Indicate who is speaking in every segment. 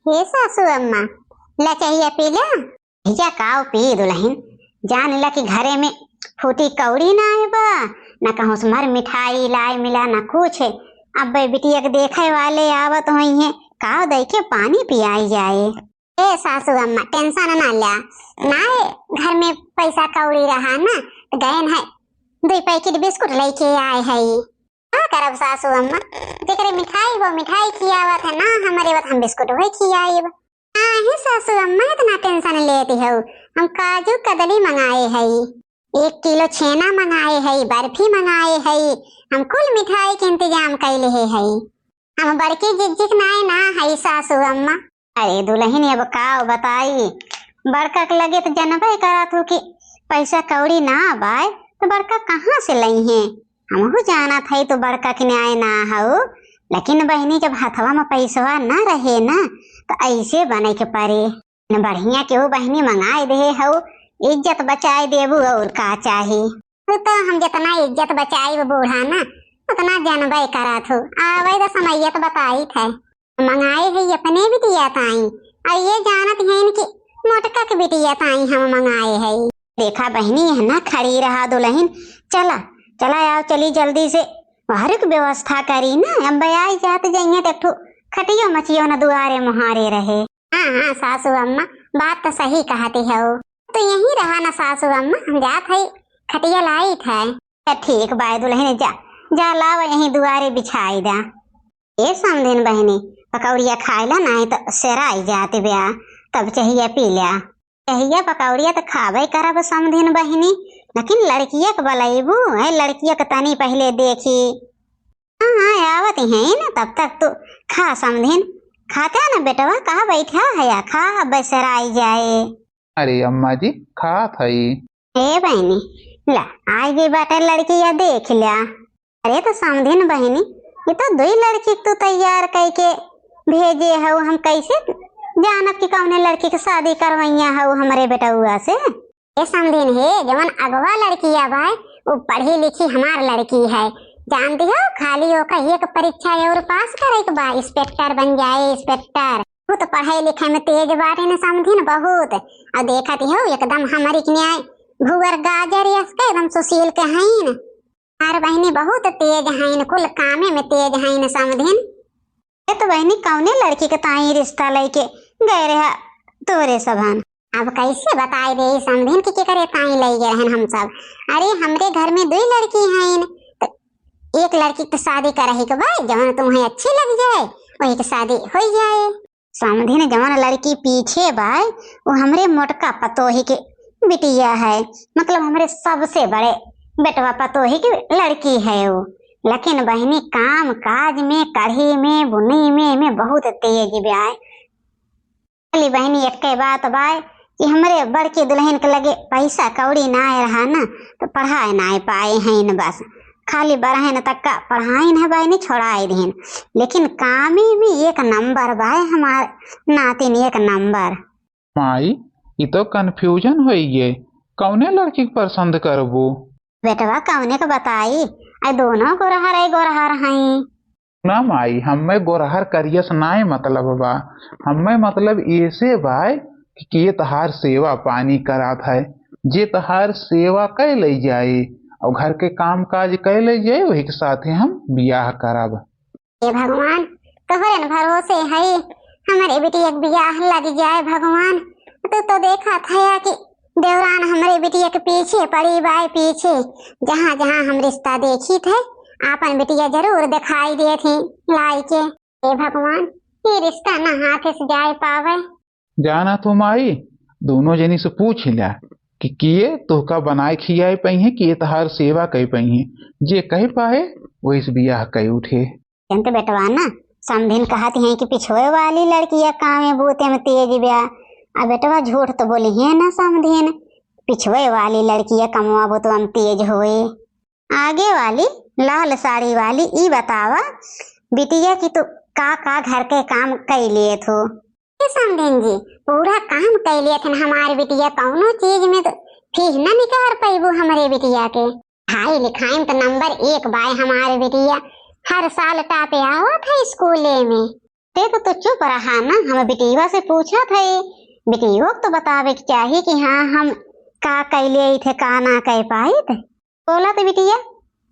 Speaker 1: हे सासू अम्मा ला चाहिए पी ला भैया काओ पी दुल्हन जान ला कि घरे में फूटी कौड़ी ना आए बा ना कहूँ सुमर मिठाई लाई मिला ना कुछ अब बिटिया के देखे वाले आवत हुई है काओ दे के पानी पियाई जाए। ए सासू अम्मा टेंशन ना ला ना घर में पैसा कौड़ी रहा ना तो गए है 2 पैकेट बिस्कुट लेके आए है क्या करब सासू अम्मा जेकरे मिठाई वो मिठाई खियावत है ना हमारे बात हम बिस्कुट वही खियाएब। हाँ सासू अम्मा इतना टेंशन लेती हो हम काजू कदली मंगाए है 1 किलो छेना मंगाए है बर्फी मंगाए है हम कुल मिठाई के इंतजाम कैले है हम बड़की जिज्जिक नाए ना है सासू अम्मा। अरे दुल्हन अब का बताई बड़का के लगे तो जनबे करा तू कि पैसा कौड़ी ना बाय तो बड़का कहाँ से लई है हमहू जाना था तो बड़का के न्याय ना हो लेकिन बहनी जब हथवा में पैसा ना रहे ना तो ऐसे बने के परे बढ़िया के वो बहनी मंगाए दे हो इज्जत बचाए देबू और का चाही तो हम जितना इज्जत बचाई बूढ़ा ना उतना जानबे करा थो आवे तो समयत बताई थे मंगाए है अपने बिटिया ताई और ये जानत है कि मोटका के बिटिया ताई हम मंगाए है। देखा बहनी है ना खड़ी रहा दुल्हन चला चला आओ चली जल्दी से हर एक व्यवस्था करी ना अब आई जाते जाइए तो खटियो मचियो न दुआरे मुहारे रहे। हाँ सासू अम्मा बात तो सही कहती है तो यही रहा ना सासू अम्मा हम जात है खटिया लाई थे ठीक बाय दुल्हन जा लाव यही दुआरे बिछाई दा ये समझिन बहनी पकौड़िया खाएला नहीं तो सेराई जाते ब्याह तब चाहिए पी लिया चाहिए पकौड़िया तो खावे करब समझिन बहनी लेकिन लड़किया के बलैबू है लड़किया के तनी पहले देखी। हाँ आवत है ना तब तक तो खा समझिन खाता ना बेटवा कहा बैठा है खा बसराई जाए।
Speaker 2: अरे अम्मा जी खा थई
Speaker 1: ए बहनी ला आज भी बाटे लड़किया देख लिया अरे तो समझिन बहनी ये तो 2 लड़की तो तैयार करके भेजे हो हम कैसे जानब कि कौने लड़की की शादी करवैया हो हमारे बेटुआ से ये समझिन है जवन अगवा लड़की है भाई वो पढ़ी लिखी हमार लड़की है जानती हो खाली होकर एक परीक्षा और पास करे के बाद इंस्पेक्टर बन जाए इंस्पेक्टर वो तो पढ़ाई लिखाई में तेज बाटे न समझिन बहुत और देखती हो एकदम हमारी न्याय भूवर गाजर एकदम सुशील के हैं हर बहनी बहुत तेज हैं कुल कामे में तेज हैं समझिन। तो बहनी कौने लड़की के ताई रिश्ता लेके गए रहा तोरे सबन अब कैसे बताए दे समझिन कि करे ताई ले गए हैं हम सब। अरे हमरे घर में 2 लड़की हैं तो एक लड़की की शादी करही के भाई जवन तुम्हें अच्छी लग जाए वही की शादी हो जाए समझिन। जवन लड़की पीछे भाई वो हमरे मोटका पतोही के बिटिया है मतलब हमरे सबसे बड़े बेटवा पतोही की लड़की है वो लेकिन बहनी काम काज में कढ़ी में बुनी में बहुत तेज ब्याह चली बहनी एक के बात बाय कि हमरे बड़की दुल्हन के लगे पैसा कौड़ी ना रहा ना तो पढ़ाई ना पाए हैं न बस खाली बरहन तक का पढ़ाई न बहनी छोड़ाई दिन लेकिन कामी में 1 नंबर बाय हमारे नातिन 1 नंबर।
Speaker 2: माई ये तो कंफ्यूजन होई है कौने लड़की पसंद करबो
Speaker 1: बेटवा कौने को बताई आई दोनों गोरहर हैं
Speaker 2: ना माई हमें गोरहर करियस नाय मतलब बा हमें मतलब ऐसे बाय कि ये तहार सेवा पानी करात है जे तहार सेवा कै ले जाए और घर के काम काज कै ले जाए वही के साथ हम बियाह करब।
Speaker 1: हे भगवान तोहरे न भरोसे है हमारे बेटी एक बियाह लग जाए भगवान तो देखा था कि देवरान हमारे बिटिया के पीछे पड़ी बाई पीछे जहाँ जहाँ हम रिश्ता देखी थे आपन बिटिया जरूर दिखाई दे थी लाई के हे भगवान ये रिश्ता न हाथ से जाए पावे।
Speaker 2: जाना तुम आई दोनों जनी से पूछ लिया कि किए तो का बनाए खियाए पई है कि तहार सेवा कई पई है जे कह पाए वो इस बियाह कई उठे।
Speaker 1: तो बेटवा ना समझिन कहती है कि पिछोए वाली लड़कियां काम बूते में तेज ब्याह अब बेटवा झूठ तो बोली है ना समझिन पिछवे वाली लड़कियां कमवा तो हम तेज होए आगे वाली लाल साड़ी वाली ई बतावा बिटिया की तो का घर के काम कर लिए थो समझिन जी पूरा काम कर लिए थे हमारे बिटिया कौनो चीज में तो फीस न निकाल पैबू हमारे बिटिया के पढ़ाई लिखाई में तो नंबर 1 बाय हमारे बिटिया हर साल टापे आवत है स्कूले में ते तो चुप रहा ना, हम बिटिया से पूछा थे, बिटियो तो बतावे के चाहिए कि हाँ हम का कैलिए थे का ना कह पाई थे। बोला तो बिटिया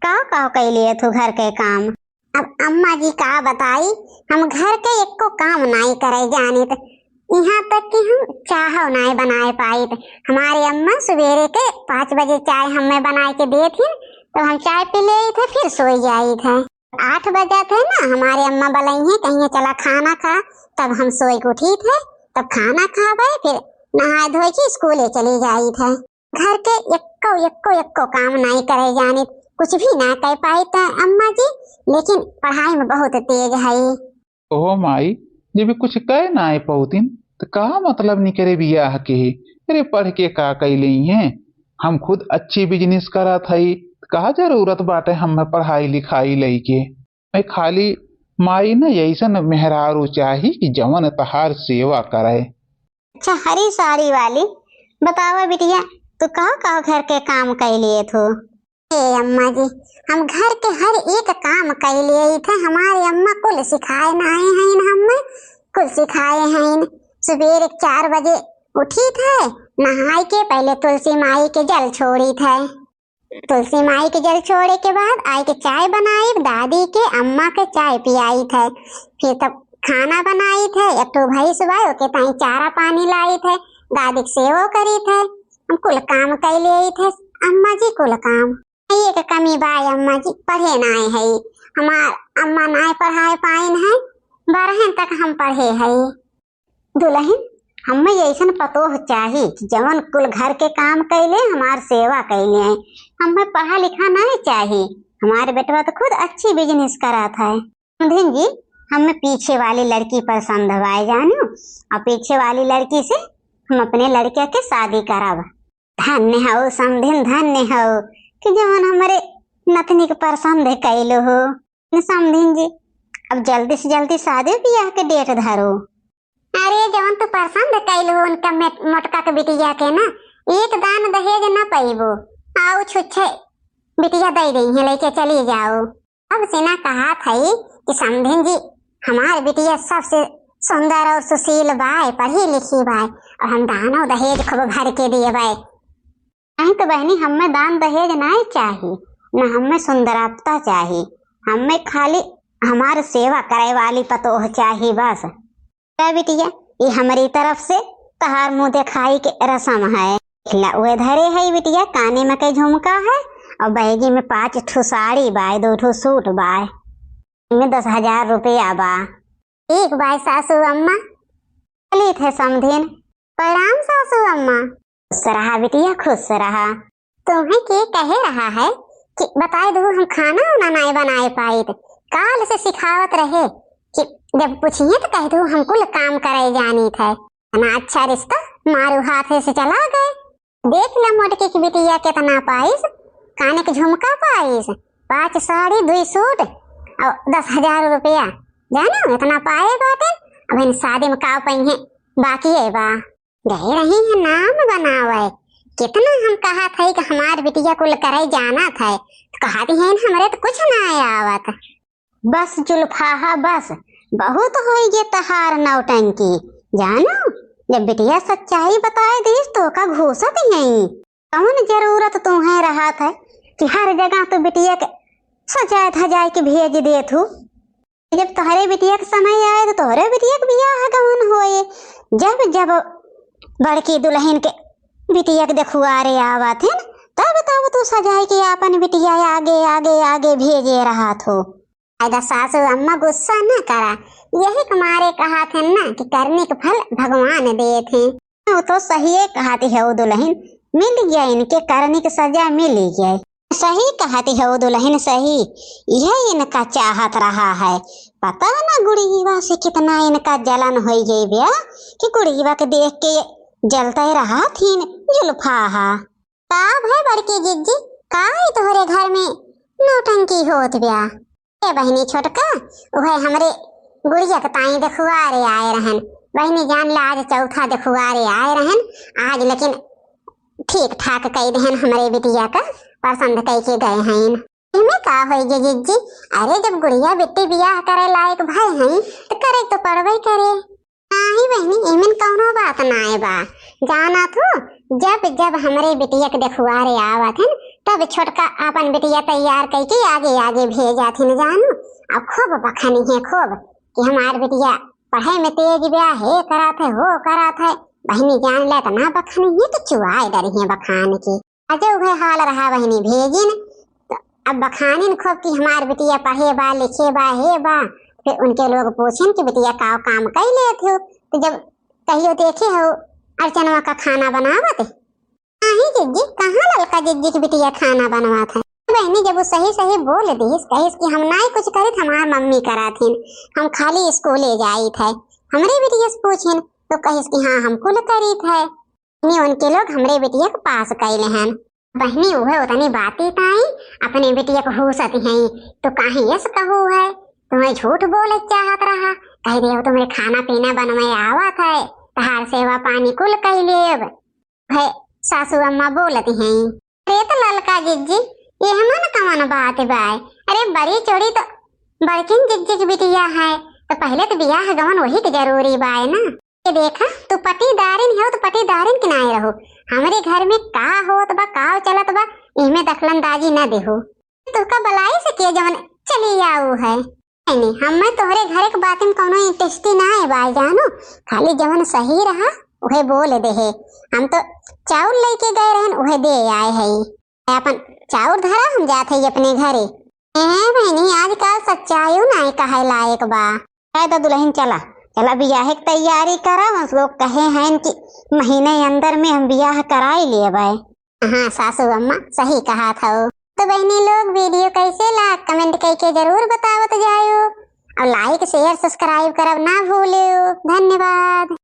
Speaker 1: का कैलिए तू घर के काम। अब अम्मा जी का बताई, हम घर के एको काम नहीं करे जानी थे, यहाँ तक कि हम चाह नहीं बनाए पाई थे। हमारी अम्मा सवेरे के 5 बजे चाय हमें बना के दे थी, तो हम चाय पी ले थे फिर सोई जाई थे। 8 बजे थे ना हमारे अम्मा बलाई है कहीं चला खाना खा, तब हम सोई को उठी थे, तब खाना खा गए फिर नहाए धोए के स्कूले चली जाई थे। घर के एको काम नहीं करे जानी, कुछ भी ना कह पाई थे अम्मा जी, लेकिन पढ़ाई में बहुत तेज है।
Speaker 2: ओहो माई, जब भी कुछ कह ना आए पौतिन तो का मतलब नहीं करे बियाह के। अरे पढ़ के का कैली है, हम खुद अच्छी बिजनेस करा थई, का जरूरत बाटे हमें पढ़ाई लिखाई लई के। मैं खाली माई न ऐसन मेहरारू चाही कि जवन तहार सेवा करे।
Speaker 1: अच्छा हरी साड़ी वाली बतावा बिटिया, तू का घर के काम कैलिए थो? अम्मा जी हम घर के हर एक काम कैलिए थे, हमारी अम्मा कुल सिखाए नाए हैं, हमें कुल सिखाए हैं। सुबह 4 बजे उठी थे, नहाई के पहले तुलसी माई के जल छोड़ी थे, तुलसी माई के जल छोड़े के बाद आई के चाय बनाई, दादी के अम्मा के चाय पियाई थे, फिर तब खाना बनाई थे, एक तो भैंस बाई ओके ताई चारा पानी लाई थे, दादी के सेवा करी थे, हम कुल काम कैले थे अम्मा जी, कुल काम। एक कमी बाई अम्मा जी पढ़े नाए है, हमार अम्मा नाए पढ़ाए पाइन है, 12 तक हम पढ़े है। दुल्हन हमें ऐसा पतोह चाहिए कि जवन कुल घर के काम कैले हमार सेवा कैले हैं, हमें पढ़ा लिखा नहीं चाहिए। हमारे बेटवा तो खुद अच्छी बिजनेस करा था। समझें जी, हमें पीछे वाली लड़की पसंद हवाए जानो, और पीछे वाली लड़की से हम अपने लड़के के शादी कराब। धन्य हो समधिन, धन्य हो कि जवन हमारे नतनी के पसंद कैलो हो। समधिन जी अब जल्दी से जल्दी शादी ब्याह के डेट धरो। अरे जवन तो पसंद कैलो हो उनका मोटका के बिटिया के ना, एक दान दहेज न पैबो, आओ छुच्छे बिटिया दे रही है, लेके चली जाओ। अब सेना कहा थी कि समधिन जी हमारे बिटिया सबसे सुंदर और सुशील बाय, पढ़ी लिखी बाय, और हम दानो दहेज खूब भर के दिए बाय। नहीं तो बहनी हमें दान दहेज नहीं चाहिए, न हमें सुंदरता चाहिए, हमें खाली हमारे सेवा करे वाली पतोह चाहिए बस। बिटिया ये हमारी तरफ से तहार मुँह दिखाई के रस्म है। वे धरे है बिटिया, काने में कई झुमका है, और बैगी में 5 ठो साड़ी बाय, 2 ठो सूट बाय, में 10,000 रुपया बा। एक बाय सासू अम्मा चली थे समधिन। प्रणाम सासू अम्मा। खुश रहा बिटिया, खुश रहा। तुम्हें के कहे रहा है कि बताए दो हम खाना उना नहीं बनाए पाए थे, काल से सिखावत रहे कि जब पूछिए तो कह दो हम कुल काम करे जानी थे ना। अच्छा रिश्ता मारू हाथ से चला गए। देख लो मोटकी की बिटिया कितना पाइस, काने के झुमका पाइस, 5 साड़ी 2 सूट और 10,000 रुपया, जानो इतना पाए बाटे। अब इन शादी में का पई है बाकी है बा, गए रही है नाम बनावे। कितना हम कहा था कि हमार बिटिया कुल करे जाना था, तो कहा दी है हमरे तो कुछ ना आवत। बस जुल्फाहा बस, बहुत हो ये तहार नौटंकी। जानो जब बिटिया सच्चाई बताए दीस तो का घूसत नहीं। कौन जरूरत तुम्हें रहा था कि हर जगह तो बिटिया के सजाए धजाए के भेज दे थू। जब तोहरे बिटिया के समय आए तो तोहरे बिटिया के बियाह गवन होए। जब जब बड़की दुल्हन के बिटिया के देखुआरे आवत है तब तब तू सजाए के अपन बिटिया आगे आगे आगे भेजे रहा थो। ऐसा सासू अम्मा गुस्सा न करा, यही तुम्हारे कहा थे ना कि करने के फल भगवान दिए थे। वो तो सही कहती है वो दुल्हन, मिल गया इनके करने की सजा मिल गई। सही कहती है वो दुल्हन, सही यह इनका चाहत रहा है। पता ना गुड़ीवा से कितना इनका जलन हो गई ब्या कि गुड़ीवा के देख के जलते रहा थी जुल्फाहा। काब है बड़की जिज्जी, का तोहरे घर में नौटंकी होत ब्या। बहनी छोटका वह हमरे गुड़िया के ताई देखुआरे आए रहन। बहनी जान ला आज चौथा देखुआरे आए रहन, आज लेकिन ठीक ठाक कह देहन हमरे बिटिया का पसंद कह के गए हैं। इनमें का होई गे जिज्जी, अरे जब गुड़िया बेटी बियाह करे लायक भाई हैं तो करे तो पड़बई करे। नहीं बहनी, इमन कौनो बात नाय बा। जाना थू जब जब हमरे बिटिया के देखुआरे आवत हन तब छोटका अपन बिटिया तैयार करके आगे आगे भेजात हन जानू। अब खूब बखानी है खूब कि हमार बिटिया पढ़ाई में तेज ब्या है करात है हो करात है। बहनी जान ले तो ना बखानी है तो चुआई डरी है बखान की। अजय वह हाल रहा बहनी भेजिन तो अब बखानिन खूब कि हमार बिटिया पढ़े बा लिखे बा है बा। फिर उनके लोग पूछन कि बिटिया का काम कर लेते हो तो जब कहियो देखे हो अर्चनवा का खाना बनावत नहीं जिज्जी, कहाँ ललका जिज्जी की बिटिया खाना बनवात है। बहनी जब वो सही सही बोल दीस कहिस कि हम नाई कुछ करित हमार मम्मी कराथिन, हम खाली स्कूले जाइत है। हमरे बिटिया से पूछिन तो कहिस कि हाँ हम कुल करीत है। उनके लोग हमरे बिटिया के पास कैले हैं। बहनी वह उतनी बातें ताई अपने बिटिया को हुसत हैं तो काहे यस कहू है तुम्हें झूठ बोले चाहत रहा। कह दे तुम्हें खाना पीना बनवाए आवत है तहार सेवा पानी कुल कह लेब। है सासू अम्मा बोलती हैं। अरे तो ललका जिज्जी ये मन कमन बात बाय। अरे बड़ी चोरी तो बड़किन जिज्जी की बिटिया है तो पहले तो बियाह गवन वही के जरूरी बाय ना। ये देखा तू पटीदारिन हो तो पटीदारिन के नाय रहो। हमारे घर में का होत बा का चलत बा इमे दखलंदाजी न देहो। तुका बलाई से के जवन चली आऊ है। नहीं हमें तोहरे घर के बात में कोनो इंटरेस्टी ना है बाय जानू। खाली जवन सही रहा वह बोल दे है। हम तो चाउर लेके गए रहन वह दे आए है। अपन चाउर धरा हम जाते ही अपने घरे। बहनी आजकल सच्चाई ना कहे लायक बा। तो दुल्हन चला चला बियाह की तैयारी करा। उस लोग कहे हैं कि महीने अंदर में हम बियाह करा ही लिए भाई। हाँ सासू अम्मा सही कहा था। तो बहनी लोग वीडियो कैसे ला कमेंट करके जरूर बतावत जायो और लाइक शेयर सब्सक्राइब करब ना भूलियो। धन्यवाद।